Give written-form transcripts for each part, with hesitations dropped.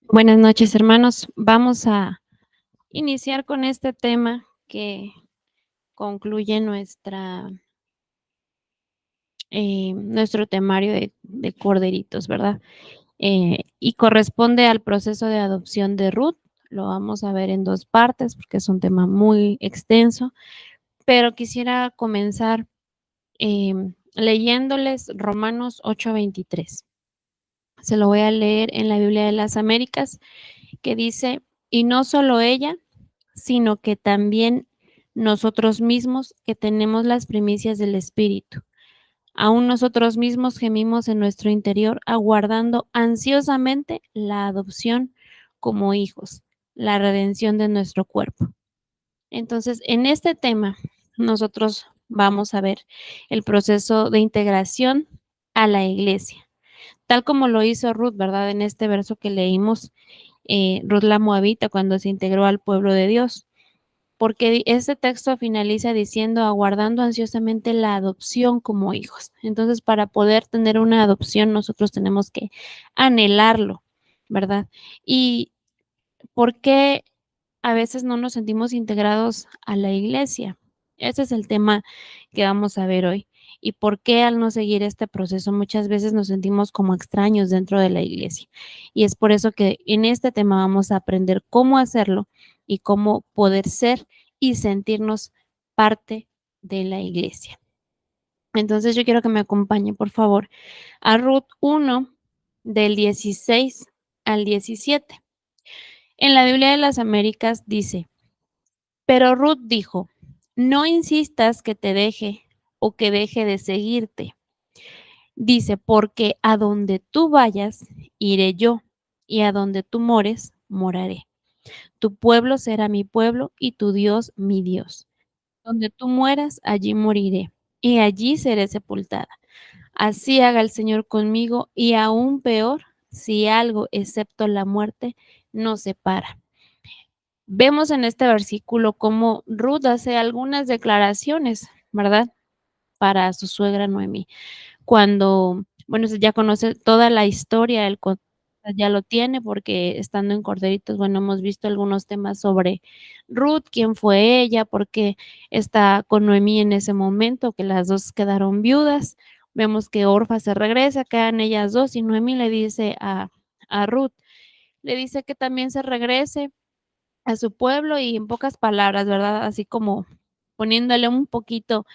Buenas noches, hermanos. Vamos a iniciar con este tema que concluye nuestro temario de corderitos, ¿verdad? Y corresponde al proceso de adopción de Ruth. Lo vamos a ver en dos partes porque es un tema muy extenso, pero quisiera comenzar leyéndoles Romanos 8:23. Se lo voy a leer en la Biblia de las Américas, que dice: y no solo ella, sino que también nosotros mismos, que tenemos las primicias del Espíritu. Aún nosotros mismos gemimos en nuestro interior, aguardando ansiosamente la adopción como hijos, la redención de nuestro cuerpo. Entonces, en este tema, nosotros vamos a ver el proceso de integración a la iglesia, tal como lo hizo Ruth, ¿verdad? En este verso que leímos, Ruth la Moabita, cuando se integró al pueblo de Dios, porque ese texto finaliza diciendo: aguardando ansiosamente la adopción como hijos. Entonces, para poder tener una adopción, nosotros tenemos que anhelarlo, ¿verdad? ¿Y por qué a veces no nos sentimos integrados a la iglesia? Ese es el tema que vamos a ver hoy. ¿Y por qué al no seguir este proceso muchas veces nos sentimos como extraños dentro de la iglesia? Y es por eso que en este tema vamos a aprender cómo hacerlo y cómo poder ser y sentirnos parte de la iglesia. Entonces yo quiero que me acompañe, por favor, a Ruth 1 del 16 al 17. En la Biblia de las Américas dice: pero Ruth dijo: no insistas que te deje o que deje de seguirte. Dice: porque a donde tú vayas, iré yo, y a donde tú mores, moraré. Tu pueblo será mi pueblo y tu Dios mi Dios. Donde tú mueras, allí moriré, y allí seré sepultada. Así haga el Señor conmigo, y aún peor, si algo excepto la muerte nos separa. Vemos en este versículo cómo Ruth hace algunas declaraciones, ¿verdad? Para su suegra Noemí. Cuando, bueno, ya conoce toda la historia, ya lo tiene, porque estando en Corderitos, bueno, hemos visto algunos temas sobre Ruth, quién fue ella, por qué está con Noemí en ese momento, que las dos quedaron viudas. Vemos que Orfa se regresa, quedan ellas dos, y Noemí le dice a Ruth, le dice que también se regrese a su pueblo, y en pocas palabras, ¿verdad? Así como poniéndole un poquito,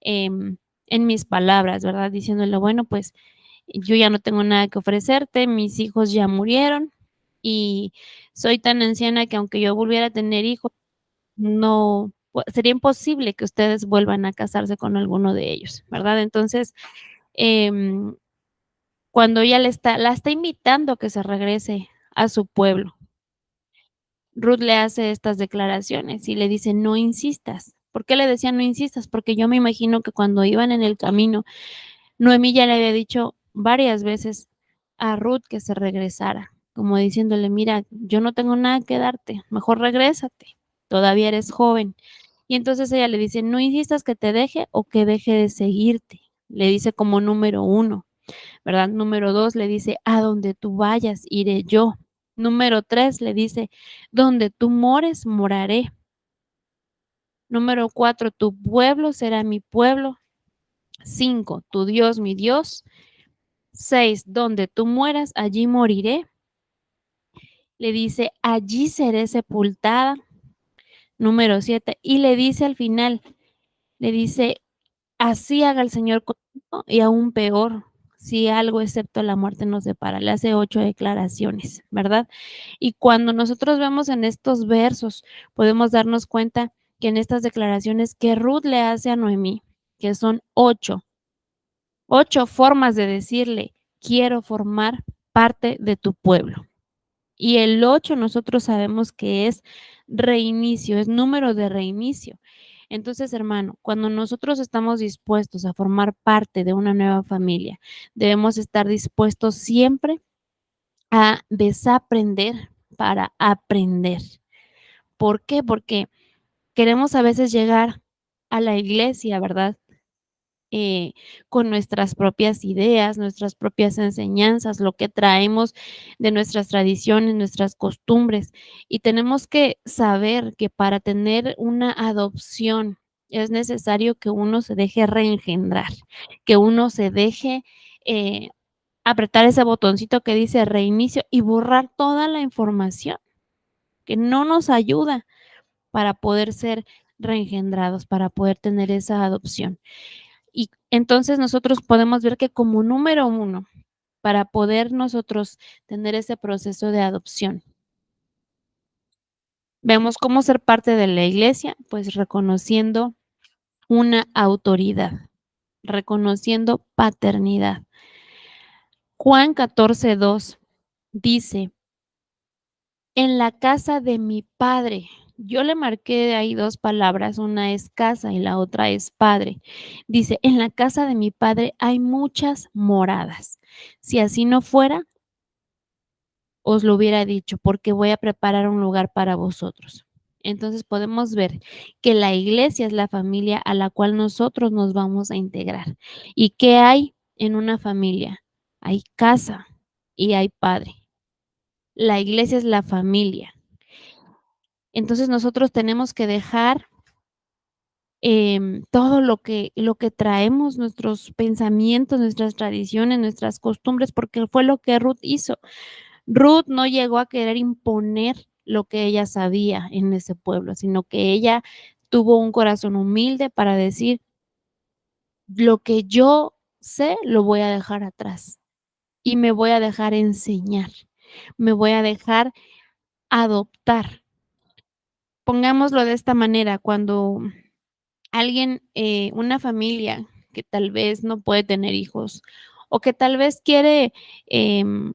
en mis palabras, ¿verdad? Diciéndole: bueno, pues yo ya no tengo nada que ofrecerte, mis hijos ya murieron y soy tan anciana que aunque yo volviera a tener hijos, no, sería imposible que ustedes vuelvan a casarse con alguno de ellos, ¿verdad? Entonces, em, cuando ella la está invitando a que se regrese a su pueblo, Ruth le hace estas declaraciones y le dice: no insistas. ¿Por qué le decía no insistas? Porque yo me imagino que cuando iban en el camino, Noemí ya le había dicho varias veces a Ruth que se regresara, como diciéndole: mira, yo no tengo nada que darte, mejor regrésate, todavía eres joven. Y entonces ella le dice: no insistas que te deje o que deje de seguirte. Le dice como número uno. ¿Verdad? Número 2 le dice: a donde tú vayas, iré yo. Número 3 le dice: donde tú mores, moraré. Número 4, tu pueblo será mi pueblo. 5, tu Dios mi Dios. 6, donde tú mueras, allí moriré. Le dice: allí seré sepultada. Número 7, y le dice al final, le dice: así haga el Señor contigo y aún peor, si algo excepto la muerte nos separa. Le hace 8 declaraciones, ¿verdad? Y cuando nosotros vemos en estos versos, podemos darnos cuenta que en estas declaraciones que Ruth le hace a Noemí, que son 8 formas de decirle: quiero formar parte de tu pueblo. Y el 8 nosotros sabemos que es reinicio, es número de reinicio. Entonces, hermano, cuando nosotros estamos dispuestos a formar parte de una nueva familia, debemos estar dispuestos siempre a desaprender para aprender. ¿Por qué? Porque queremos a veces llegar a la iglesia, ¿verdad? eh, con nuestras propias ideas, nuestras propias enseñanzas, lo que traemos de nuestras tradiciones, nuestras costumbres. Y tenemos que saber que para tener una adopción es necesario que uno se deje reengendrar, que uno se deje eh, apretar ese botoncito que dice reinicio y borrar toda la información que no nos ayuda para poder ser reengendrados, para poder tener esa adopción. Y entonces nosotros podemos ver que como número uno, para poder nosotros tener ese proceso de adopción, vemos cómo ser parte de la iglesia, pues reconociendo una autoridad, reconociendo paternidad. Juan 14:2 dice: en la casa de mi padre. Yo le marqué ahí 2 palabras, una es casa y la otra es padre. Dice: en la casa de mi padre hay muchas moradas. Si así no fuera, os lo hubiera dicho, porque voy a preparar un lugar para vosotros. Entonces podemos ver que la iglesia es la familia a la cual nosotros nos vamos a integrar. ¿Y qué hay en una familia? Hay casa y hay padre. La iglesia es la familia. Entonces nosotros tenemos que dejar todo lo que traemos, nuestros pensamientos, nuestras tradiciones, nuestras costumbres, porque fue lo que Ruth hizo. Ruth no llegó a querer imponer lo que ella sabía en ese pueblo, sino que ella tuvo un corazón humilde para decir: lo que yo sé lo voy a dejar atrás y me voy a dejar enseñar, me voy a dejar adoptar. Pongámoslo de esta manera, cuando alguien, una familia que tal vez no puede tener hijos o que tal vez quiere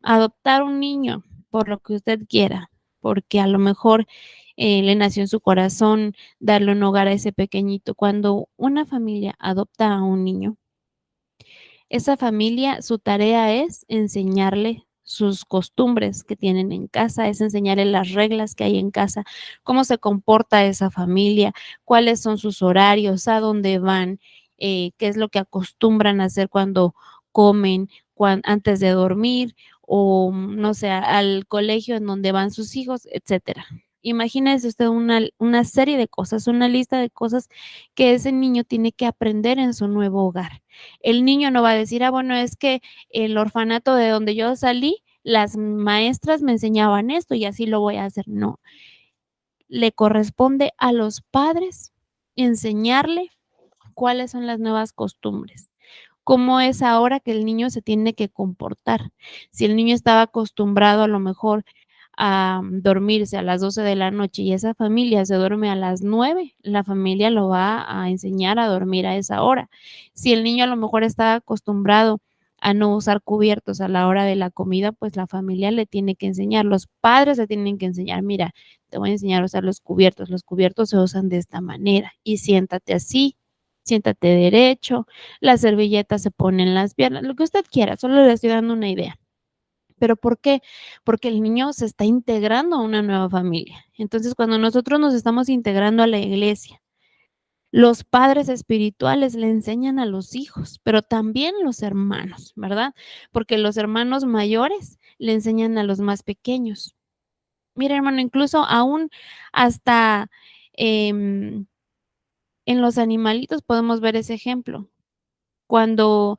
adoptar un niño por lo que usted quiera, porque a lo mejor le nació en su corazón darle un hogar a ese pequeñito. Cuando una familia adopta a un niño, esa familia, su tarea es enseñarle sus costumbres que tienen en casa, es enseñarle las reglas que hay en casa, cómo se comporta esa familia, cuáles son sus horarios, a dónde van, qué es lo que acostumbran a hacer cuando comen, antes de dormir o no sé, al colegio en donde van sus hijos, etcétera. Imagínese usted una serie de cosas, una lista de cosas que ese niño tiene que aprender en su nuevo hogar. El niño no va a decir: ah, bueno, es que el orfanato de donde yo salí, las maestras me enseñaban esto y así lo voy a hacer. No, le corresponde a los padres enseñarle cuáles son las nuevas costumbres. ¿Cómo es ahora que el niño se tiene que comportar? Si el niño estaba acostumbrado a lo mejor a dormirse a las 12 de la noche y esa familia se duerme a las 9, la familia lo va a enseñar a dormir a esa hora. Si el niño a lo mejor está acostumbrado a no usar cubiertos a la hora de la comida, pues la familia le tiene que enseñar, los padres le tienen que enseñar: mira, te voy a enseñar a usar los cubiertos se usan de esta manera y siéntate así, siéntate derecho, las servilletas se ponen en las piernas, lo que usted quiera, solo le estoy dando una idea. ¿Pero por qué? Porque el niño se está integrando a una nueva familia. Entonces, cuando nosotros nos estamos integrando a la iglesia, los padres espirituales le enseñan a los hijos, pero también los hermanos, ¿verdad? Porque los hermanos mayores le enseñan a los más pequeños. Mira, hermano, incluso aún hasta em, en los animalitos podemos ver ese ejemplo. Cuando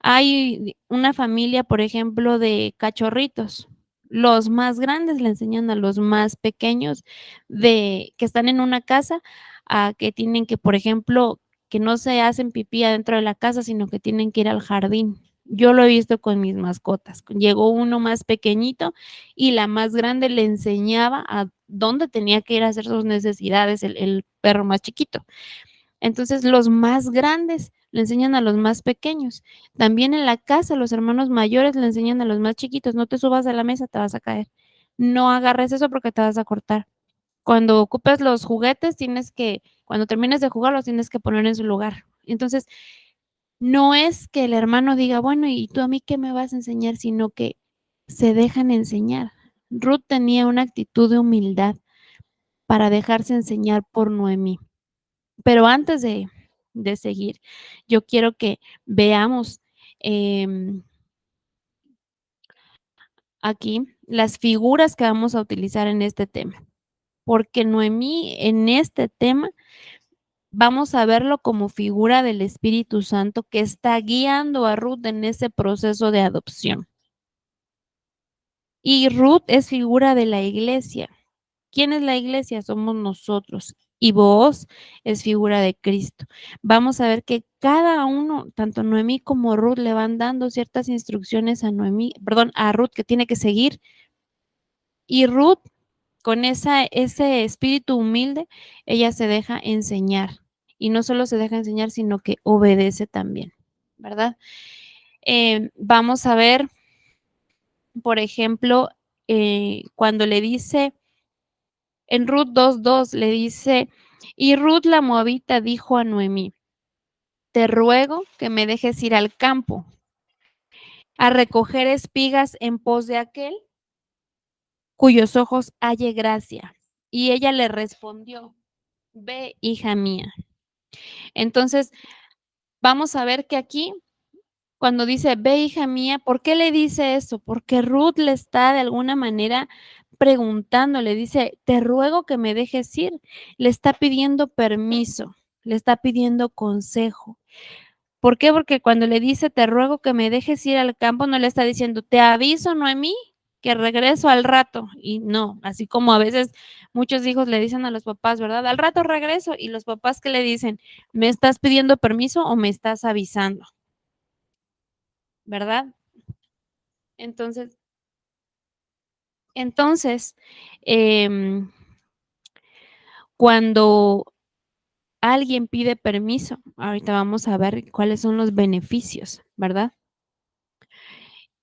hay una familia, por ejemplo, de cachorritos. Los más grandes le enseñan a los más pequeños de que están en una casa, a que tienen que, por ejemplo, que no se hacen pipí adentro de la casa, sino que tienen que ir al jardín. Yo lo he visto con mis mascotas. Llegó uno más pequeñito y la más grande le enseñaba a dónde tenía que ir a hacer sus necesidades, el perro más chiquito. Entonces, los más grandes le enseñan a los más pequeños. También en la casa, los hermanos mayores le enseñan a los más chiquitos: no te subas a la mesa, te vas a caer. No agarres eso porque te vas a cortar. Cuando ocupes los juguetes, cuando termines de jugar, los tienes que poner en su lugar. Entonces, no es que el hermano diga: bueno, ¿y tú a mí qué me vas a enseñar? Sino que se dejan enseñar. Ruth tenía una actitud de humildad para dejarse enseñar por Noemí. Pero antes de seguir. Yo quiero que veamos, em, aquí las figuras que vamos a utilizar en este tema, porque Noemí en este tema vamos a verlo como figura del Espíritu Santo que está guiando a Ruth en ese proceso de adopción. Y Ruth es figura de la iglesia. ¿Quién es la iglesia? Somos nosotros. Y Booz es figura de Cristo. Vamos a ver que cada uno, tanto Noemí como Ruth, le van dando ciertas instrucciones a Noemí, perdón, a Ruth que tiene que seguir. Y Ruth, con ese espíritu humilde, ella se deja enseñar. Y no solo se deja enseñar, sino que obedece también, ¿verdad? Vamos a ver, por ejemplo, cuando le dice en Ruth 2:2 le dice, y Ruth la moabita dijo a Noemí, te ruego que me dejes ir al campo a recoger espigas en pos de aquel cuyos ojos halle gracia. Y ella le respondió, ve, hija mía. Entonces, vamos a ver que aquí, cuando dice, ve, hija mía, ¿por qué le dice eso? Porque Ruth le está de alguna manera preguntando, le dice, te ruego que me dejes ir. Le está pidiendo permiso, le está pidiendo consejo. ¿Por qué? Porque cuando le dice, te ruego que me dejes ir al campo, no le está diciendo, te aviso, Noemí, que regreso al rato. Y no, así como a veces muchos hijos le dicen a los papás, ¿verdad? Al rato regreso. Y los papás que le dicen, ¿me estás pidiendo permiso o me estás avisando? ¿Verdad? Entonces, entonces, em, cuando alguien pide permiso, ahorita vamos a ver cuáles son los beneficios, ¿verdad?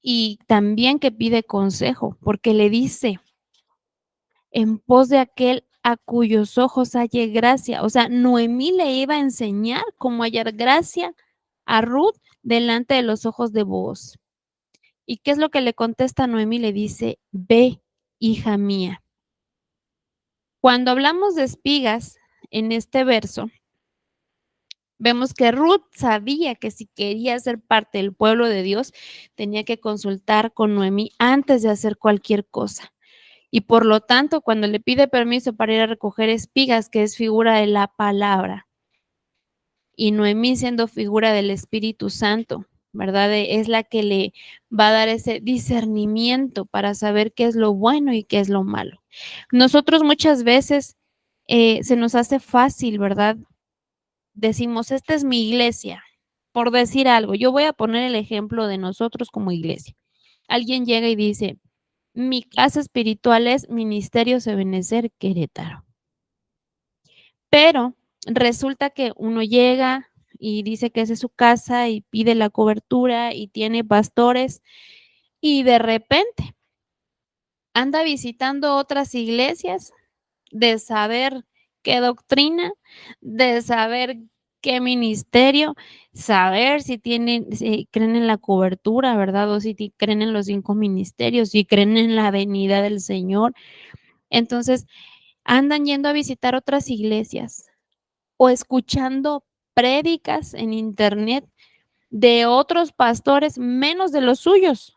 Y también que pide consejo, porque le dice, en pos de aquel a cuyos ojos halle gracia. O sea, Noemí le iba a enseñar cómo hallar gracia a Ruth delante de los ojos de Booz. ¿Y qué es lo que le contesta Noemí? Le dice, ve, hija mía. Cuando hablamos de espigas en este verso, vemos que Ruth sabía que si quería ser parte del pueblo de Dios, tenía que consultar con Noemí antes de hacer cualquier cosa. Y por lo tanto, cuando le pide permiso para ir a recoger espigas, que es figura de la palabra, y Noemí siendo figura del Espíritu Santo, ¿verdad? Es la que le va a dar ese discernimiento para saber qué es lo bueno y qué es lo malo. Nosotros muchas veces se nos hace fácil, ¿verdad? Decimos, esta es mi iglesia, por decir algo. Yo voy a poner el ejemplo de nosotros como iglesia. Alguien llega y dice, mi casa espiritual es Ministerios Ebenezer Querétaro. Pero resulta que uno llega y dice que esa es su casa y pide la cobertura y tiene pastores y de repente anda visitando otras iglesias de saber qué doctrina, de saber qué ministerio, saber si tienen, si creen en la cobertura, ¿verdad? O si creen en los 5 ministerios, si creen en la venida del Señor. Entonces, andan yendo a visitar otras iglesias o escuchando prédicas en internet de otros pastores menos de los suyos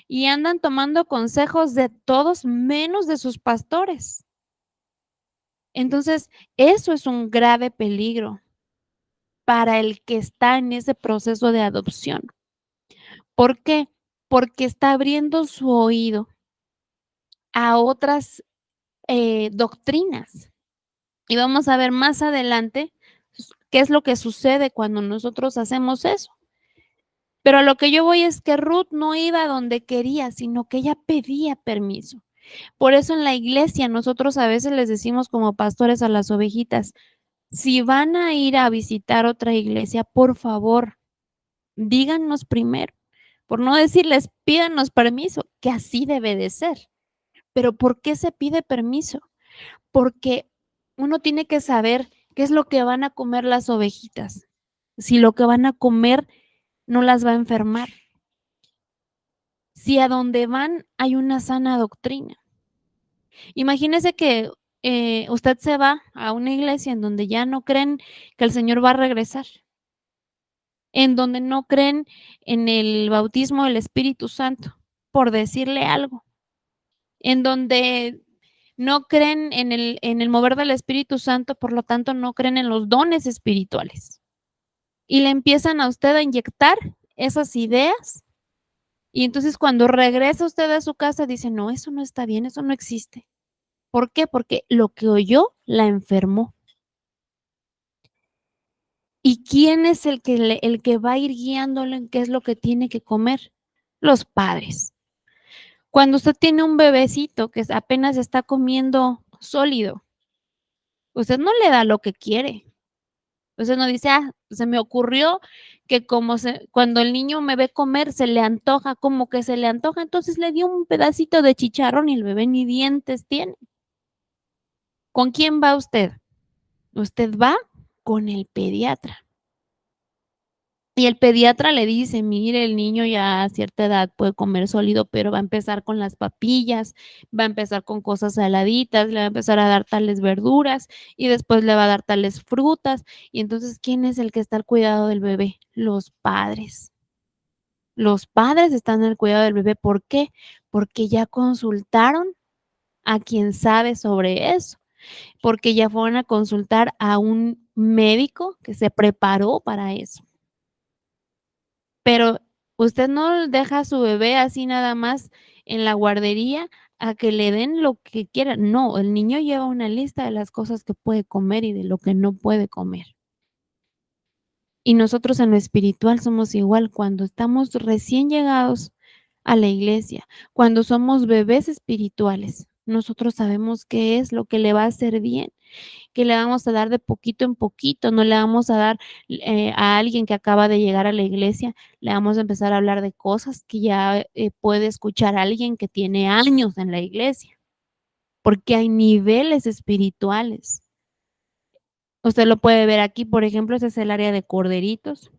y andan tomando consejos de todos menos de sus pastores. Entonces, eso es un grave peligro para el que está en ese proceso de adopción. ¿Por qué? Porque está abriendo su oído a otras doctrinas. Y vamos a ver más adelante qué es lo que sucede cuando nosotros hacemos eso. Pero a lo que yo voy es que Ruth no iba donde quería, sino que ella pedía permiso. Por eso en la iglesia nosotros a veces les decimos como pastores a las ovejitas, si van a ir a visitar otra iglesia, por favor, díganos primero. Por no decirles, pídanos permiso, que así debe de ser. Pero ¿por qué se pide permiso? Porque uno tiene que saber qué es lo que van a comer las ovejitas. Si lo que van a comer no las va a enfermar. Si a donde van hay una sana doctrina. Imagínese que usted se va a una iglesia en donde ya no creen que el Señor va a regresar, en donde no creen en el bautismo del Espíritu Santo, por decirle algo, en donde no creen en el mover del Espíritu Santo, por lo tanto, no creen en los dones espirituales. Y le empiezan a usted a inyectar esas ideas, y entonces cuando regresa usted a su casa dice: "No, eso no está bien, eso no existe". ¿Por qué? Porque lo que oyó la enfermó. ¿Y quién es el que va a ir guiándolo en qué es lo que tiene que comer? Los padres. Cuando usted tiene un bebecito que apenas está comiendo sólido, usted no le da lo que quiere. Usted no dice: "Ah, se me ocurrió que cuando el niño me ve comer se le antoja, como que se le antoja, entonces le dio un pedacito de chicharrón", y el bebé ni dientes tiene. ¿Con quién va usted? Usted va con el pediatra. Y el pediatra le dice: "Mire, el niño ya a cierta edad puede comer sólido, pero va a empezar con las papillas, va a empezar con cosas saladitas, le va a empezar a dar tales verduras y después le va a dar tales frutas". Y entonces, ¿quién es el que está al cuidado del bebé? Los padres. Los padres están al cuidado del bebé, ¿por qué? Porque ya consultaron a quien sabe sobre eso, porque ya fueron a consultar a un médico que se preparó para eso. Pero usted no deja a su bebé así nada más en la guardería a que le den lo que quiera. No, el niño lleva una lista de las cosas que puede comer y de lo que no puede comer. Y nosotros en lo espiritual somos igual. Cuando estamos recién llegados a la iglesia, cuando somos bebés espirituales, nosotros sabemos qué es lo que le va a hacer bien, que le vamos a dar de poquito en poquito, no le vamos a dar, a alguien que acaba de llegar a la iglesia, le vamos a empezar a hablar de cosas que ya, puede escuchar alguien que tiene años en la iglesia, porque hay niveles espirituales. Usted lo puede ver aquí, por ejemplo, ese es el área de corderitos,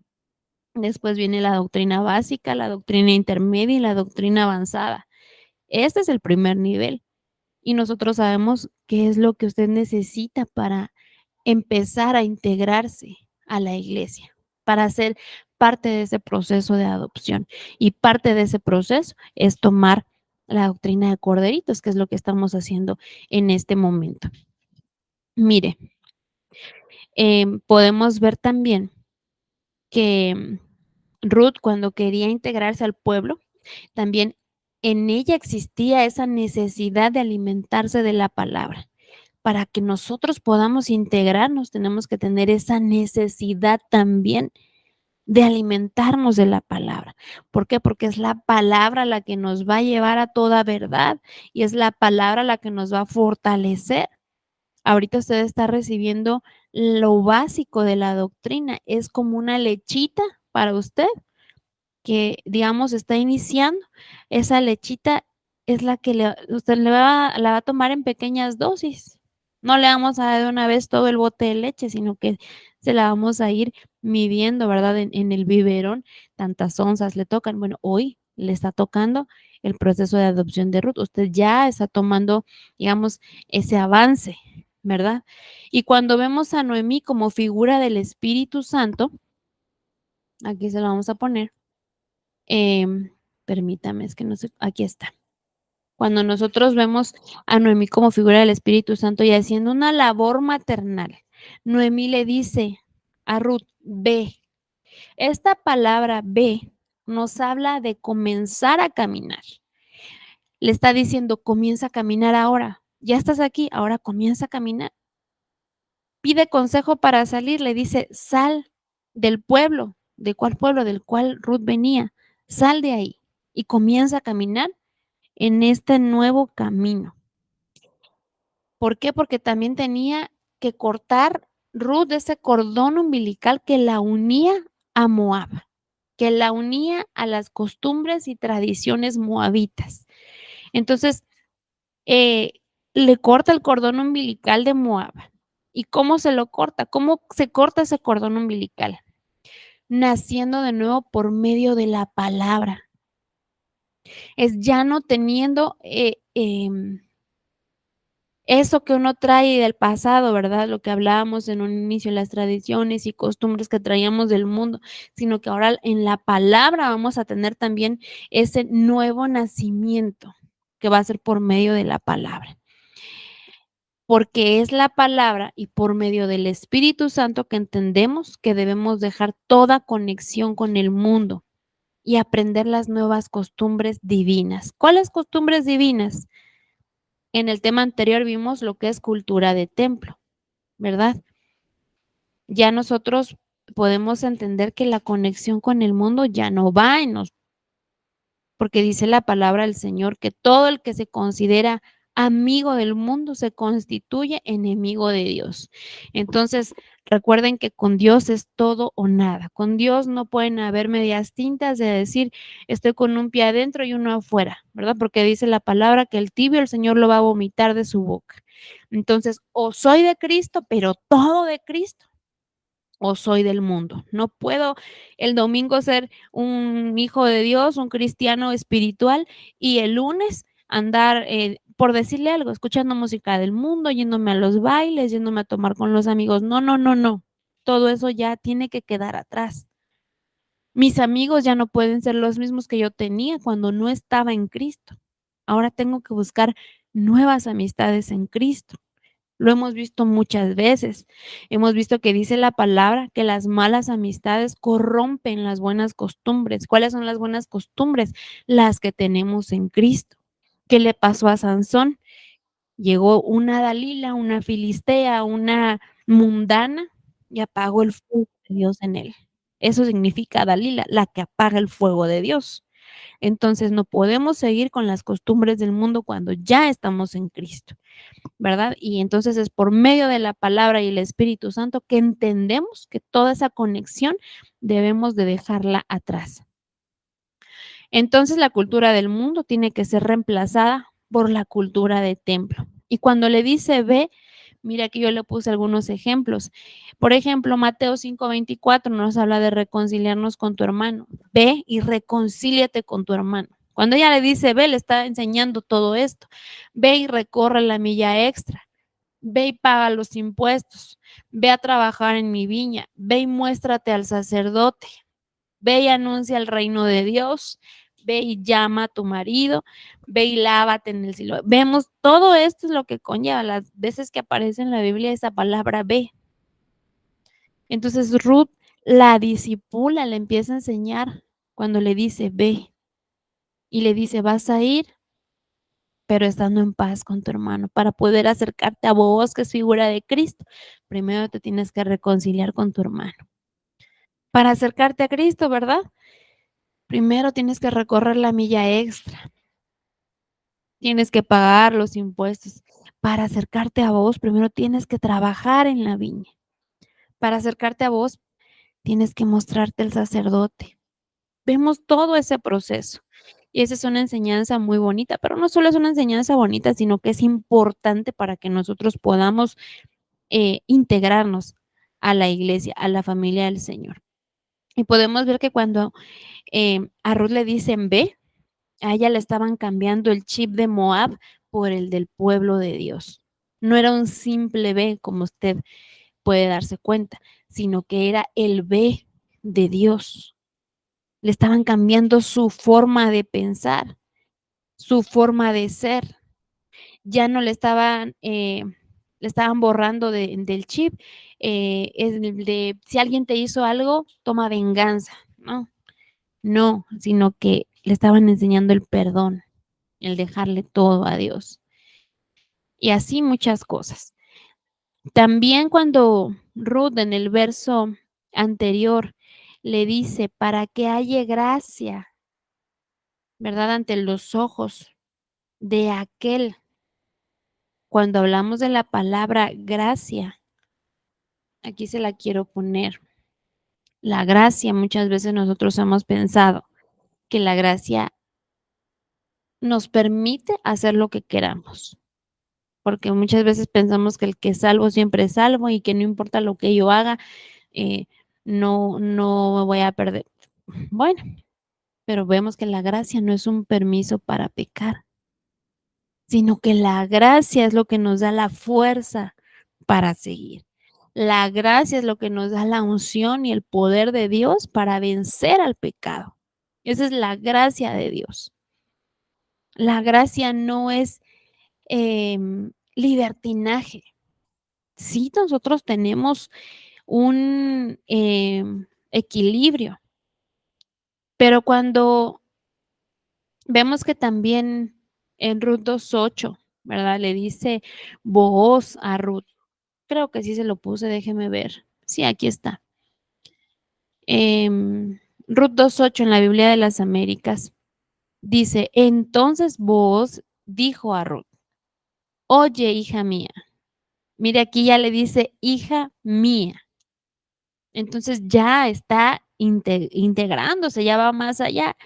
después viene la doctrina básica, la doctrina intermedia y la doctrina avanzada. Este es el primer nivel, y nosotros sabemos qué es lo que usted necesita para empezar a integrarse a la iglesia, para ser parte de ese proceso de adopción. Y parte de ese proceso es tomar la doctrina de corderitos, que es lo que estamos haciendo en este momento. Mire, podemos ver también que Ruth, cuando quería integrarse al pueblo, también en ella existía esa necesidad de alimentarse de la palabra. Para que nosotros podamos integrarnos, tenemos que tener esa necesidad también de alimentarnos de la palabra. ¿Por qué? Porque es la palabra la que nos va a llevar a toda verdad y es la palabra la que nos va a fortalecer. Ahorita usted está recibiendo lo básico de la doctrina, es como una lechita para usted que, digamos, está iniciando. Esa lechita es la que usted la va a tomar en pequeñas dosis. No le vamos a dar de una vez todo el bote de leche, sino que se la vamos a ir midiendo, ¿verdad? En el biberón, tantas onzas le tocan. Bueno, hoy le está tocando el proceso de adopción de Ruth. Usted ya está tomando, digamos, ese avance, ¿verdad? Y cuando vemos a Noemí como figura del Espíritu Santo, aquí se lo vamos a poner. Permítame, es que no sé, aquí está. Cuando nosotros vemos a Noemí como figura del Espíritu Santo y haciendo una labor maternal, Noemí le dice a Ruth: "Ve". Esta palabra "ve" nos habla de comenzar a caminar. Le está diciendo: "Comienza a caminar ahora. Ya estás aquí, ahora comienza a caminar". Pide consejo para salir, le dice: "Sal del pueblo". ¿De cuál pueblo? Del cual Ruth venía. "Sal de ahí y comienza a caminar en este nuevo camino". ¿Por qué? Porque también tenía que cortar Ruth ese cordón umbilical que la unía a Moab, que la unía a las costumbres y tradiciones moabitas. Entonces, eh, le corta el cordón umbilical de Moab. ¿Y cómo se lo corta? ¿Cómo se corta ese cordón umbilical? Naciendo de nuevo por medio de la palabra. Es ya no teniendo, eso que uno trae del pasado, ¿verdad? Lo que hablábamos en un inicio, las tradiciones y costumbres que traíamos del mundo, sino que ahora en la palabra vamos a tener también ese nuevo nacimiento que va a ser por medio de la palabra, porque es la palabra y por medio del Espíritu Santo que entendemos que debemos dejar toda conexión con el mundo y aprender las nuevas costumbres divinas. ¿Cuáles costumbres divinas? En el tema anterior vimos lo que es cultura de templo, ¿verdad? Ya nosotros podemos entender que la conexión con el mundo ya no va en nos porque dice la palabra del Señor que todo el que se considera amigo del mundo se constituye enemigo de Dios. Entonces, recuerden que con Dios es todo o nada. Con Dios no pueden haber medias tintas de decir, estoy con un pie adentro y uno afuera, ¿verdad? Porque dice la palabra que el tibio el Señor lo va a vomitar de su boca. Entonces, o soy de Cristo, pero todo de Cristo o soy del mundo. No puedo el domingo ser un hijo de Dios, un cristiano espiritual y el lunes andar, por decirle algo, escuchando música del mundo, yéndome a los bailes, yéndome a tomar con los amigos. No, no, no, no. Todo eso ya tiene que quedar atrás. Mis amigos ya no pueden ser los mismos que yo tenía cuando no estaba en Cristo. Ahora tengo que buscar nuevas amistades en Cristo. Lo hemos visto muchas veces. Hemos visto que dice la palabra que las malas amistades corrompen las buenas costumbres. ¿Cuáles son las buenas costumbres? Las que tenemos en Cristo. ¿Qué le pasó a Sansón? Llegó una Dalila, una filistea, una mundana y apagó el fuego de Dios en él. Eso significa Dalila, la que apaga el fuego de Dios. Entonces no podemos seguir con las costumbres del mundo cuando ya estamos en Cristo. ¿Verdad? Y entonces es por medio de la palabra y el Espíritu Santo que entendemos que toda esa conexión debemos de dejarla atrás. Entonces la cultura del mundo tiene que ser reemplazada por la cultura de templo. Y cuando le dice ve, mira que yo le puse algunos ejemplos. Por ejemplo, Mateo 5:24 nos habla de reconciliarnos con tu hermano. Ve y reconcíliate con tu hermano. Cuando ella le dice ve, le está enseñando todo esto. Ve y recorre la milla extra. Ve y paga los impuestos, ve a trabajar en mi viña, ve y muéstrate al sacerdote, ve y anuncia el reino de Dios, ve y llama a tu marido, ve y lávate en el Siloé. Vemos todo esto es lo que conlleva las veces que aparece en la Biblia esa palabra ve. Entonces Ruth la disipula, le empieza a enseñar cuando le dice ve y le dice vas a ir pero estando en paz con tu hermano. Para poder acercarte a vos, que es figura de Cristo, primero te tienes que reconciliar con tu hermano. Para acercarte a Cristo, ¿verdad? Primero tienes que recorrer la milla extra, tienes que pagar los impuestos. Para acercarte a vos, primero tienes que trabajar en la viña. Para acercarte a vos, tienes que mostrarte el sacerdote. Vemos todo ese proceso. Y esa es una enseñanza muy bonita, pero no solo es una enseñanza bonita, sino que es importante para que nosotros podamos integrarnos a la iglesia, a la familia del Señor. Y podemos ver que cuando a Ruth le dicen ve, a ella le estaban cambiando el chip de Moab por el del pueblo de Dios. No era un simple ve, como usted puede darse cuenta, sino que era el ve de Dios. Le estaban cambiando su forma de pensar, su forma de ser. Ya no le estaban borrando del chip, es el de si alguien te hizo algo, toma venganza, ¿no? No, sino que le estaban enseñando el perdón, el dejarle todo a Dios. Y así muchas cosas. También cuando Ruth en el verso anterior le dice, para que haya gracia, ¿verdad? Ante los ojos de aquel. Cuando hablamos de la palabra gracia, aquí se la quiero poner. La gracia, muchas veces nosotros hemos pensado que la gracia nos permite hacer lo que queramos, porque muchas veces pensamos que el que es salvo siempre es salvo y que no importa lo que yo haga, eh, no me voy a perder. Bueno, pero vemos que la gracia no es un permiso para pecar, sino que la gracia es lo que nos da la fuerza para seguir. La gracia es lo que nos da la unción y el poder de Dios para vencer al pecado. Esa es la gracia de Dios. La gracia no es libertinaje. Sí, nosotros tenemos un equilibrio, pero cuando vemos que también en Ruth 2:8, ¿verdad? Le dice Booz a Ruth. Creo que sí se lo puse, déjeme ver. Sí, aquí está. Ruth 2:8 en la Biblia de las Américas dice: entonces Booz dijo a Ruth: oye, hija mía. Mire, aquí ya le dice hija mía. Entonces ya está integrándose, ya va más allá.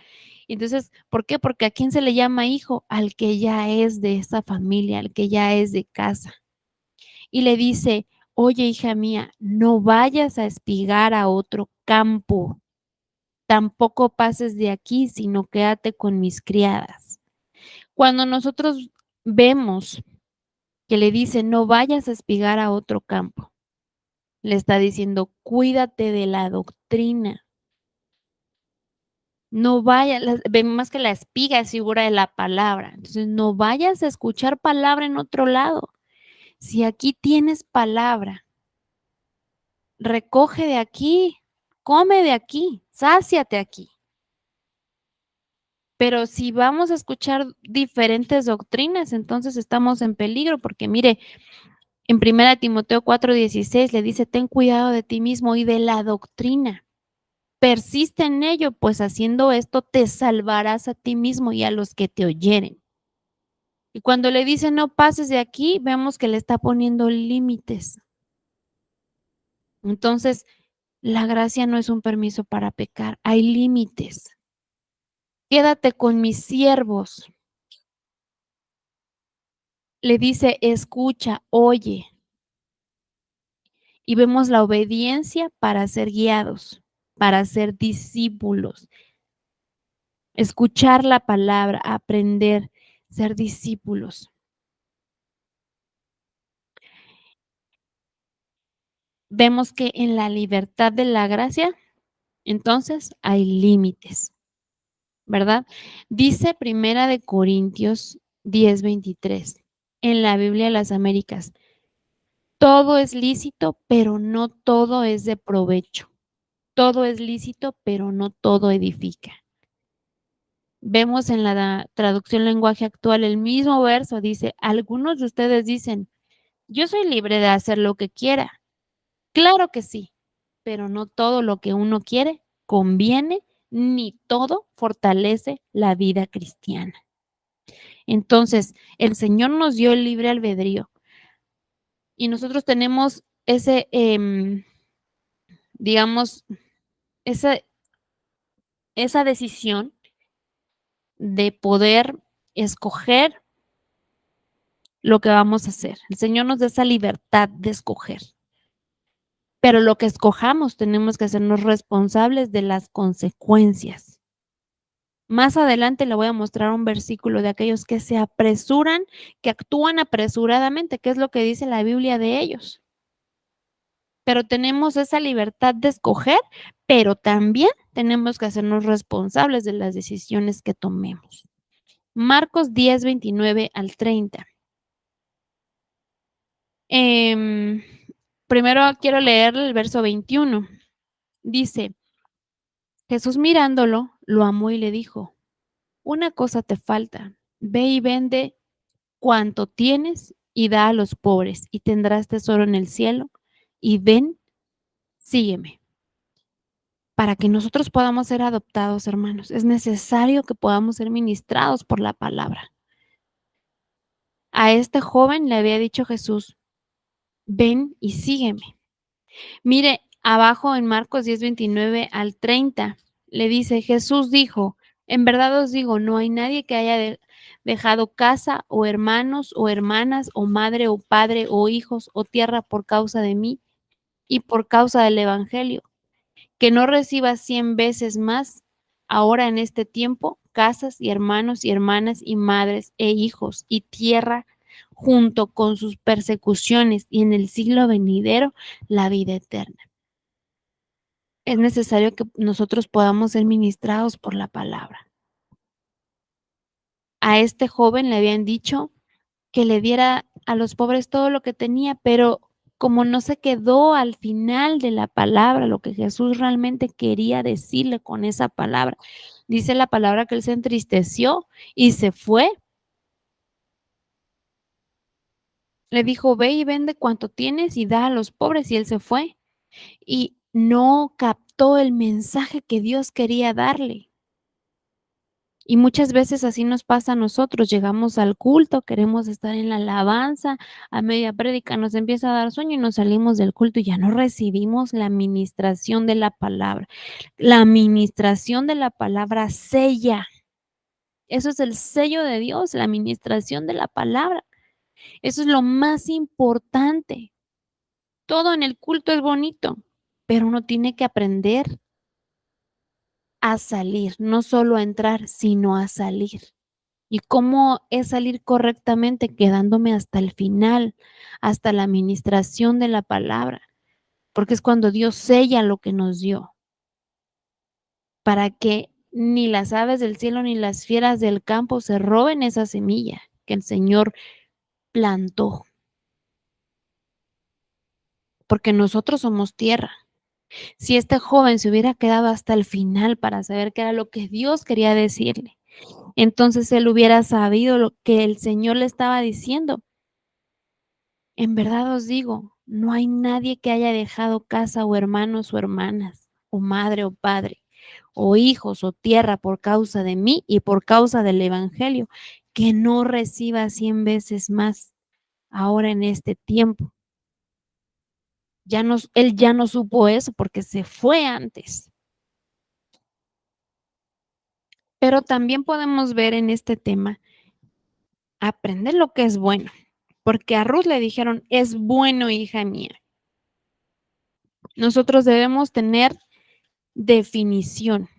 Entonces, ¿por qué? Porque ¿a quién se le llama hijo? Al que ya es de esa familia, al que ya es de casa. Y le dice: oye, hija mía, no vayas a espigar a otro campo, tampoco pases de aquí, sino quédate con mis criadas. Cuando nosotros vemos que le dice: no vayas a espigar a otro campo, le está diciendo: cuídate de la doctrina. No vayas, vemos que la espiga es figura de la palabra. Entonces, no vayas a escuchar palabra en otro lado. Si aquí tienes palabra, recoge de aquí, come de aquí, sáciate aquí. Pero si vamos a escuchar diferentes doctrinas, entonces estamos en peligro, porque mire, en 1 Timoteo 4:16 le dice: ten cuidado de ti mismo y de la doctrina. Persiste en ello, pues haciendo esto te salvarás a ti mismo y a los que te oyeren. Y cuando le dice: no pases de aquí, vemos que le está poniendo límites. Entonces, la gracia no es un permiso para pecar, hay límites. Quédate con mis siervos. Le dice: escucha, oye. Y vemos la obediencia para ser guiados, para ser discípulos. Escuchar la palabra, aprender, ser discípulos. Vemos que en la libertad de la gracia, entonces hay límites, ¿verdad? Dice Primera de Corintios 10:23, en la Biblia de las Américas: todo es lícito, pero no todo es de provecho. Todo es lícito, pero no todo edifica. Vemos en la traducción lenguaje actual el mismo verso, dice: algunos de ustedes dicen: yo soy libre de hacer lo que quiera. Claro que sí, pero no todo lo que uno quiere conviene, ni todo fortalece la vida cristiana. Entonces, el Señor nos dio el libre albedrío y nosotros tenemos ese, digamos, esa, esa decisión de poder escoger lo que vamos a hacer. El Señor nos da esa libertad de escoger, pero lo que escojamos tenemos que hacernos responsables de las consecuencias. Más adelante le voy a mostrar un versículo de aquellos que se apresuran, que actúan apresuradamente, que es lo que dice la Biblia de ellos. Pero tenemos esa libertad de escoger, pero también tenemos que hacernos responsables de las decisiones que tomemos. Marcos 10:29 al 30. Em, Primero quiero leer el verso 21. Dice: Jesús mirándolo, lo amó y le dijo: una cosa te falta, ve y vende cuanto tienes y da a los pobres, y tendrás tesoro en el cielo, y ven, sígueme. Para que nosotros podamos ser adoptados, hermanos, es necesario que podamos ser ministrados por la palabra. A este joven le había dicho Jesús: ven y sígueme. Mire, abajo en Marcos 10:29 al 30, le dice: Jesús dijo: en verdad os digo, no hay nadie que haya dejado casa o hermanos o hermanas o madre o padre o hijos o tierra por causa de mí y por causa del evangelio, que no reciba 100 veces más ahora en este tiempo casas y hermanos y hermanas y madres e hijos y tierra junto con sus persecuciones y en el siglo venidero la vida eterna. Es necesario que nosotros podamos ser ministrados por la palabra. A este joven le habían dicho que le diera a los pobres todo lo que tenía, pero como no se quedó al final de la palabra, lo que Jesús realmente quería decirle con esa palabra, dice la palabra que él se entristeció y se fue. Le dijo: "Ve y vende cuanto tienes y da a los pobres", y él se fue, y no captó el mensaje que Dios quería darle. Y muchas veces así nos pasa a nosotros, llegamos al culto, queremos estar en la alabanza, a media prédica nos empieza a dar sueño y nos salimos del culto y ya no recibimos la ministración de la palabra. La ministración de la palabra sella, eso es el sello de Dios, la ministración de la palabra. Eso es lo más importante. Todo en el culto es bonito, pero uno tiene que aprender a salir, no solo a entrar, sino a salir. ¿Y cómo es salir correctamente? Quedándome hasta el final, hasta la administración de la palabra, porque es cuando Dios sella lo que nos dio, para que ni las aves del cielo ni las fieras del campo se roben esa semilla que el Señor plantó, porque nosotros somos tierra. Si este joven se hubiera quedado hasta el final para saber qué era lo que Dios quería decirle, entonces él hubiera sabido lo que el Señor le estaba diciendo. En verdad os digo, no hay nadie que haya dejado casa o hermanos o hermanas, o madre o padre, o hijos o tierra por causa de mí y por causa del evangelio, que no reciba 100 veces más ahora en este tiempo. Él ya no supo eso porque se fue antes. Pero también podemos ver en este tema, aprender lo que es bueno, porque a Ruth le dijeron, es bueno, hija mía. Nosotros debemos tener definición.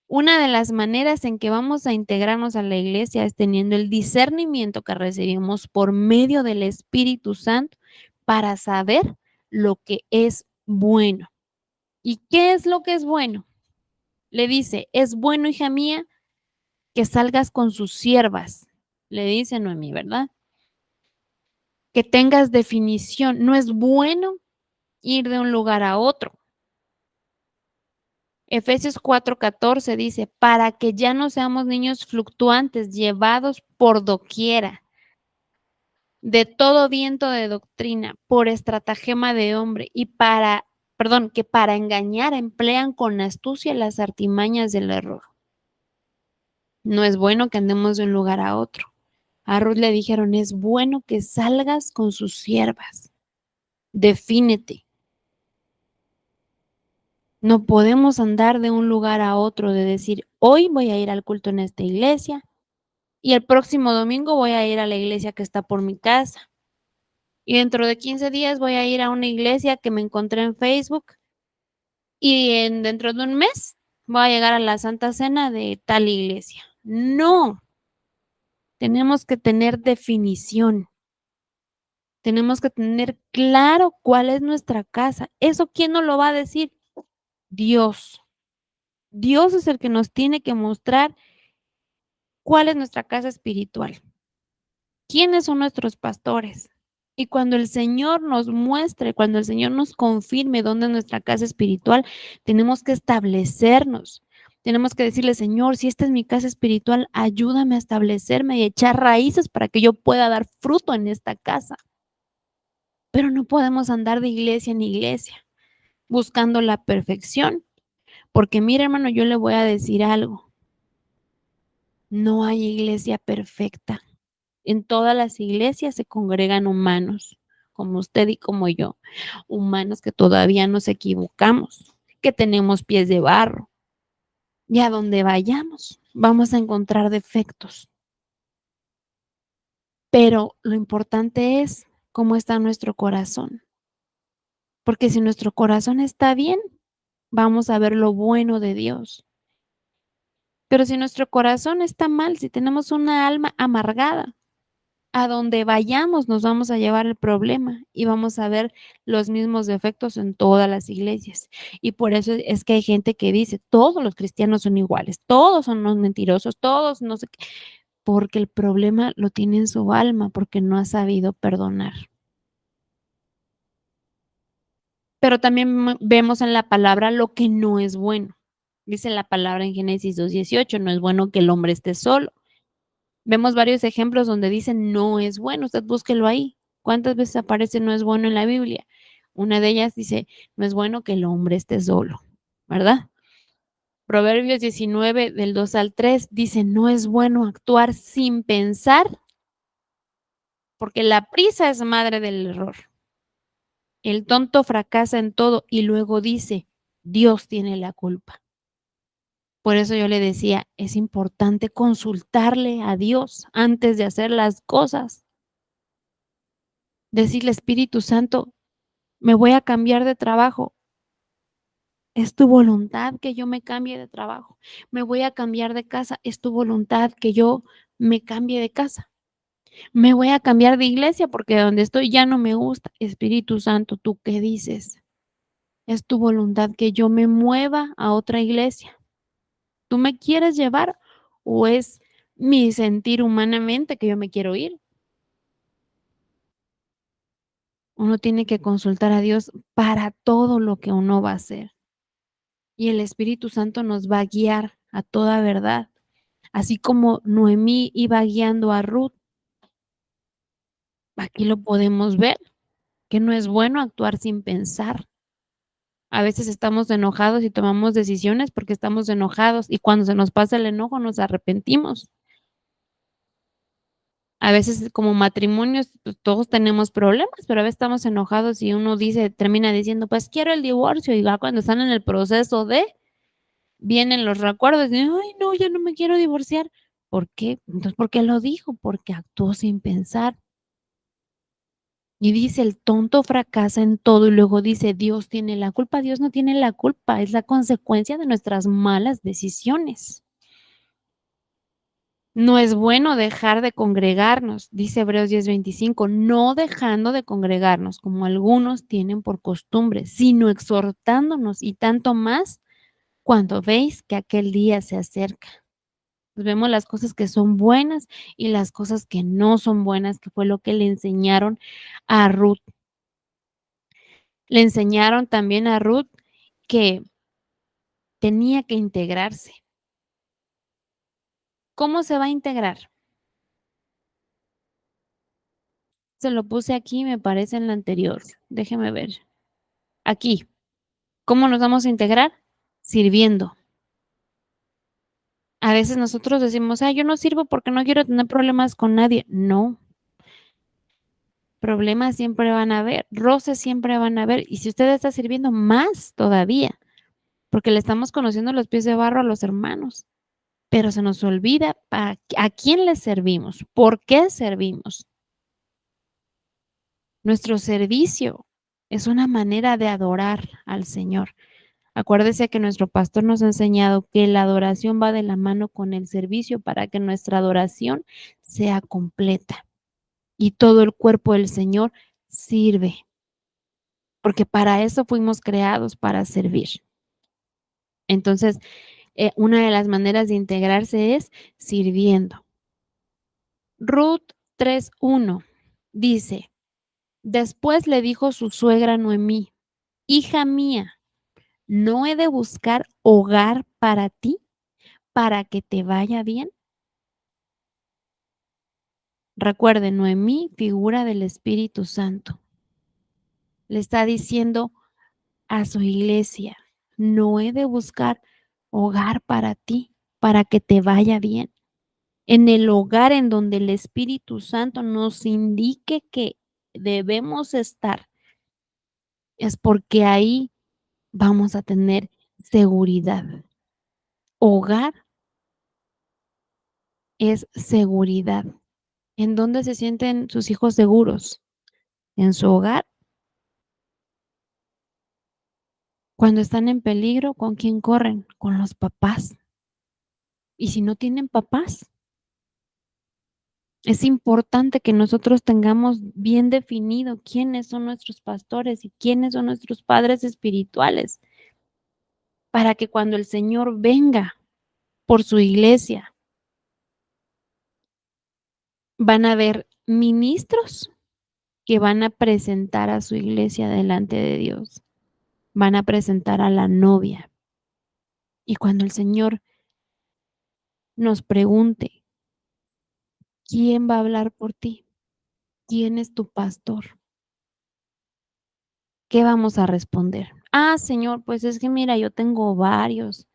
Una de las maneras en que vamos a integrarnos a la iglesia es teniendo el discernimiento que recibimos por medio del Espíritu Santo para saber lo que es bueno. ¿Y qué es lo que es bueno? Le dice, es bueno, hija mía, que salgas con sus siervas. Le dice Noemí, ¿verdad? Que tengas definición. No es bueno ir de un lugar a otro. Efesios 4:14 dice, para que ya no seamos niños fluctuantes, llevados por doquiera, de todo viento de doctrina, por estratagema de hombre, que para engañar emplean con astucia las artimañas del error. No es bueno que andemos de un lugar a otro. A Ruth le dijeron, es bueno que salgas con sus siervas. Defínete. No podemos andar de un lugar a otro, de decir, hoy voy a ir al culto en esta iglesia y el próximo domingo voy a ir a la iglesia que está por mi casa. Y dentro de 15 días voy a ir a una iglesia que me encontré en Facebook y dentro de un mes voy a llegar a la Santa Cena de tal iglesia. No, tenemos que tener definición. Tenemos que tener claro cuál es nuestra casa. ¿Eso quién nos lo va a decir? Dios. Dios es el que nos tiene que mostrar cuál es nuestra casa espiritual. ¿Quiénes son nuestros pastores? Y cuando el Señor nos muestre, cuando el Señor nos confirme dónde es nuestra casa espiritual, tenemos que establecernos. Tenemos que decirle, Señor, si esta es mi casa espiritual, ayúdame a establecerme y echar raíces para que yo pueda dar fruto en esta casa. Pero no podemos andar de iglesia en iglesia buscando la perfección, porque mire, hermano, yo le voy a decir algo. No hay iglesia perfecta. En todas las iglesias se congregan humanos, como usted y como yo, humanos que todavía nos equivocamos, que tenemos pies de barro. Y a donde vayamos, vamos a encontrar defectos. Pero lo importante es cómo está nuestro corazón. Porque si nuestro corazón está bien, vamos a ver lo bueno de Dios. Pero si nuestro corazón está mal, si tenemos una alma amargada, a donde vayamos nos vamos a llevar el problema y vamos a ver los mismos defectos en todas las iglesias. Y por eso es que hay gente que dice, todos los cristianos son iguales, todos son unos mentirosos, todos no sé qué, porque el problema lo tiene en su alma, porque no ha sabido perdonar. Pero también vemos en la palabra lo que no es bueno. Dice la palabra en Génesis 2:18, no es bueno que el hombre esté solo. Vemos varios ejemplos donde dicen no es bueno, usted búsquelo ahí. ¿Cuántas veces aparece no es bueno en la Biblia? Una de ellas dice, no es bueno que el hombre esté solo, ¿verdad? Proverbios 19 del 2 al 3 dice, no es bueno actuar sin pensar, porque la prisa es madre del error. El tonto fracasa en todo y luego dice, Dios tiene la culpa. Por eso yo le decía, es importante consultarle a Dios antes de hacer las cosas. Decirle, Espíritu Santo, me voy a cambiar de trabajo. Es tu voluntad que yo me cambie de trabajo. Me voy a cambiar de casa. Es tu voluntad que yo me cambie de casa. Me voy a cambiar de iglesia porque donde estoy ya no me gusta. Espíritu Santo, ¿tú qué dices? Es tu voluntad que yo me mueva a otra iglesia. ¿Tú me quieres llevar o es mi sentir humanamente que yo me quiero ir? Uno tiene que consultar a Dios para todo lo que uno va a hacer. Y el Espíritu Santo nos va a guiar a toda verdad. Así como Noemí iba guiando a Ruth, aquí lo podemos ver, que no es bueno actuar sin pensar. A veces estamos enojados y tomamos decisiones porque estamos enojados y cuando se nos pasa el enojo nos arrepentimos. A veces como matrimonios, pues, todos tenemos problemas, pero a veces estamos enojados y uno dice, termina diciendo, pues quiero el divorcio y ya cuando están en el proceso de, vienen los recuerdos de, ay, no, ya no me quiero divorciar. ¿Por qué? Entonces, ¿por qué lo dijo? Porque actuó sin pensar. Y dice, el tonto fracasa en todo y luego dice, Dios tiene la culpa. Dios no tiene la culpa, es la consecuencia de nuestras malas decisiones. No es bueno dejar de congregarnos, dice Hebreos 10:25, no dejando de congregarnos como algunos tienen por costumbre, sino exhortándonos y tanto más cuando veis que aquel día se acerca. Pues vemos las cosas que son buenas y las cosas que no son buenas, que fue lo que le enseñaron a Ruth. Le enseñaron también a Ruth que tenía que integrarse. ¿Cómo se va a integrar? Se lo puse aquí, me parece en la anterior. Déjeme ver. Aquí. ¿Cómo nos vamos a integrar? Sirviendo. A veces nosotros decimos, yo no sirvo porque no quiero tener problemas con nadie. No, problemas siempre van a haber, roces siempre van a haber. Y si usted está sirviendo, más todavía, porque le estamos conociendo los pies de barro a los hermanos. Pero se nos olvida a quién le servimos, por qué servimos. Nuestro servicio es una manera de adorar al Señor. Acuérdese que nuestro pastor nos ha enseñado que la adoración va de la mano con el servicio para que nuestra adoración sea completa y todo el cuerpo del Señor sirve, porque para eso fuimos creados, para servir. Entonces, una de las maneras de integrarse es sirviendo. Ruth 3:1 dice, después le dijo su suegra Noemí, hija mía, ¿no he de buscar hogar para ti, para que te vaya bien? Recuerden, Noemí, figura del Espíritu Santo. Le está diciendo a su iglesia, no he de buscar hogar para ti, para que te vaya bien. En el hogar en donde el Espíritu Santo nos indique que debemos estar, es porque ahí vamos a tener seguridad. Hogar es seguridad. ¿En dónde se sienten sus hijos seguros? ¿En su hogar? Cuando están en peligro, ¿con quién corren? Con los papás. Y si no tienen papás, es importante que nosotros tengamos bien definido quiénes son nuestros pastores y quiénes son nuestros padres espirituales, para que cuando el Señor venga por su iglesia, van a haber ministros que van a presentar a su iglesia delante de Dios, van a presentar a la novia. Y cuando el Señor nos pregunte, ¿quién va a hablar por ti? ¿Quién es tu pastor? ¿Qué vamos a responder? Ah, Señor, pues es que mira, yo tengo varios.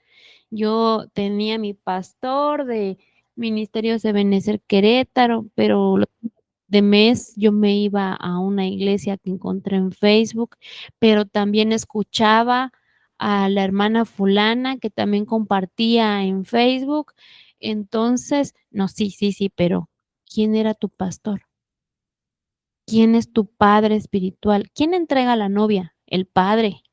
Yo tenía mi pastor de Ministerios de Benecer Querétaro, pero de mes yo me iba a una iglesia que encontré en Facebook, pero también escuchaba a la hermana fulana que también compartía en Facebook. Entonces, no, sí, sí, sí, pero ¿quién era tu pastor? ¿Quién es tu padre espiritual? ¿Quién entrega a la novia? El padre.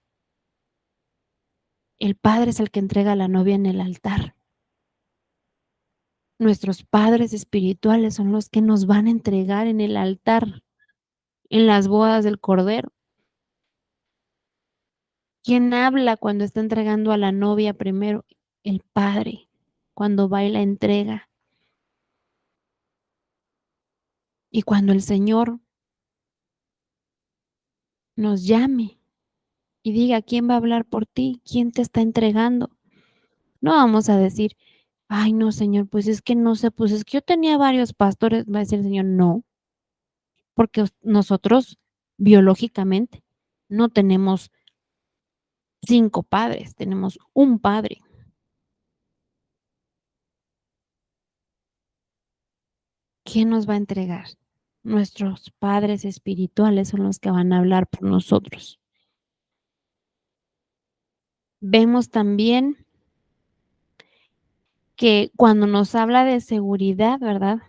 El padre es el que entrega a la novia en el altar. Nuestros padres espirituales son los que nos van a entregar en el altar, en las bodas del Cordero. ¿Quién habla cuando está entregando a la novia primero? El padre, cuando va y la entrega. Y cuando el Señor nos llame y diga, ¿quién va a hablar por ti? ¿Quién te está entregando? No vamos a decir, ay, no, Señor, pues es que no sé, pues es que yo tenía varios pastores. Va a decir el Señor, no, porque nosotros biológicamente no tenemos 5 padres, tenemos un padre. ¿Quién nos va a entregar? Nuestros padres espirituales son los que van a hablar por nosotros. Vemos también que cuando nos habla de seguridad, ¿verdad?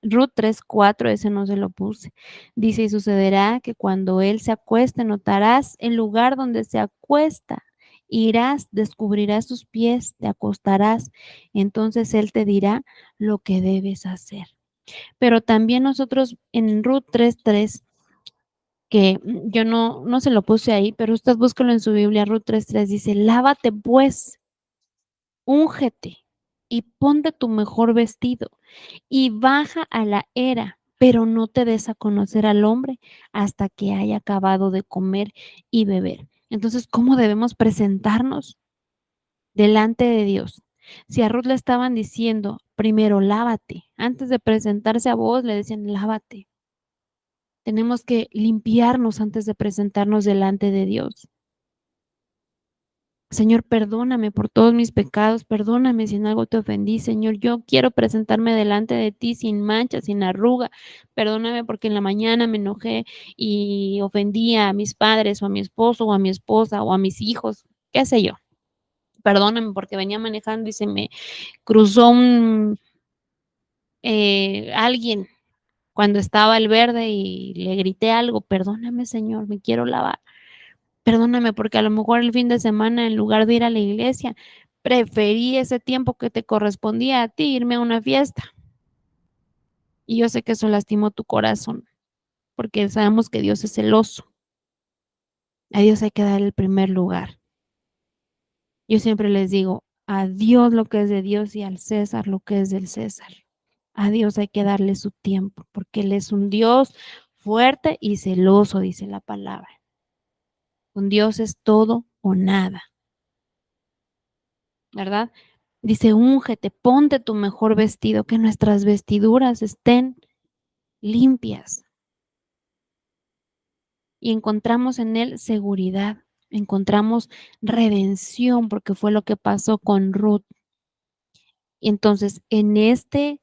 Ruth 3:4, ese no se lo puse. Dice, y sucederá que cuando él se acueste, notarás el lugar donde se acuesta. Irás, descubrirás sus pies, te acostarás. Entonces él te dirá lo que debes hacer. Pero también nosotros en Ruth 3:3, que yo no se lo puse ahí, pero usted búsquelo en su Biblia, Ruth 3:3 dice: "Lávate, pues, úngete y ponte tu mejor vestido, y baja a la era, pero no te des a conocer al hombre hasta que haya acabado de comer y beber". Entonces, ¿cómo debemos presentarnos delante de Dios? Si a Ruth le estaban diciendo: "Primero lávate", antes de presentarse a vos le decían: "Lávate". Tenemos que limpiarnos antes de presentarnos delante de Dios. Señor, perdóname por todos mis pecados, perdóname si en algo te ofendí, Señor. Yo quiero presentarme delante de ti sin mancha, sin arruga. Perdóname porque en la mañana me enojé y ofendí a mis padres o a mi esposo o a mi esposa o a mis hijos, qué sé yo. Perdóname porque venía manejando y se me cruzó alguien cuando estaba el verde y le grité algo. Perdóname, Señor, me quiero lavar. Perdóname, porque a lo mejor el fin de semana, en lugar de ir a la iglesia, preferí ese tiempo que te correspondía a ti, irme a una fiesta. Y yo sé que eso lastimó tu corazón, porque sabemos que Dios es celoso. A Dios hay que dar el primer lugar. Yo siempre les digo, a Dios lo que es de Dios y al César lo que es del César. A Dios hay que darle su tiempo, porque Él es un Dios fuerte y celoso, dice la palabra. Con Dios es todo o nada. ¿Verdad? Dice, úngete, ponte tu mejor vestido, que nuestras vestiduras estén limpias. Y encontramos en él seguridad, encontramos redención, porque fue lo que pasó con Ruth. Y entonces, en este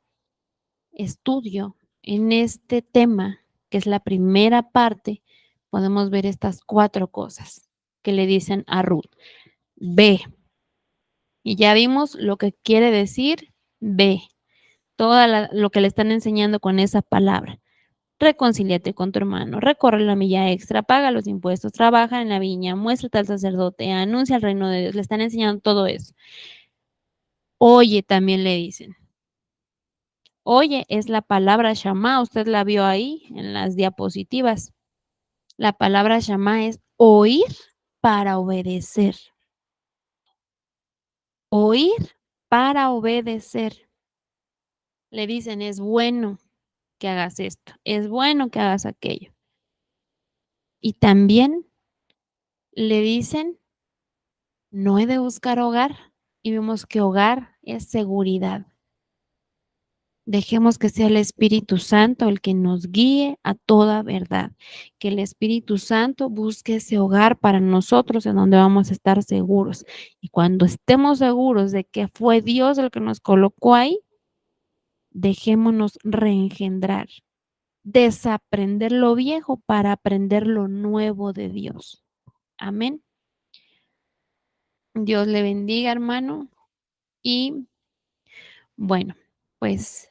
estudio, en este tema, que es la primera parte, podemos ver estas 4 cosas que le dicen a Ruth. Ve. Y ya vimos lo que quiere decir ve. Lo que le están enseñando con esa palabra. Reconcíliate con tu hermano, recorre la milla extra, paga los impuestos, trabaja en la viña, muéstrate al sacerdote, anuncia el reino de Dios. Le están enseñando todo eso. Oye, también le dicen. Oye, es la palabra shamá, usted la vio ahí en las diapositivas. La palabra shamá es oír para obedecer. Oír para obedecer. Le dicen, es bueno que hagas esto, es bueno que hagas aquello. Y también le dicen, no he de buscar hogar. Y vemos que hogar es seguridad. Dejemos que sea el Espíritu Santo el que nos guíe a toda verdad. Que el Espíritu Santo busque ese hogar para nosotros en donde vamos a estar seguros. Y cuando estemos seguros de que fue Dios el que nos colocó ahí, dejémonos reengendrar, desaprender lo viejo para aprender lo nuevo de Dios. Amén. Dios le bendiga, hermano. Y bueno, pues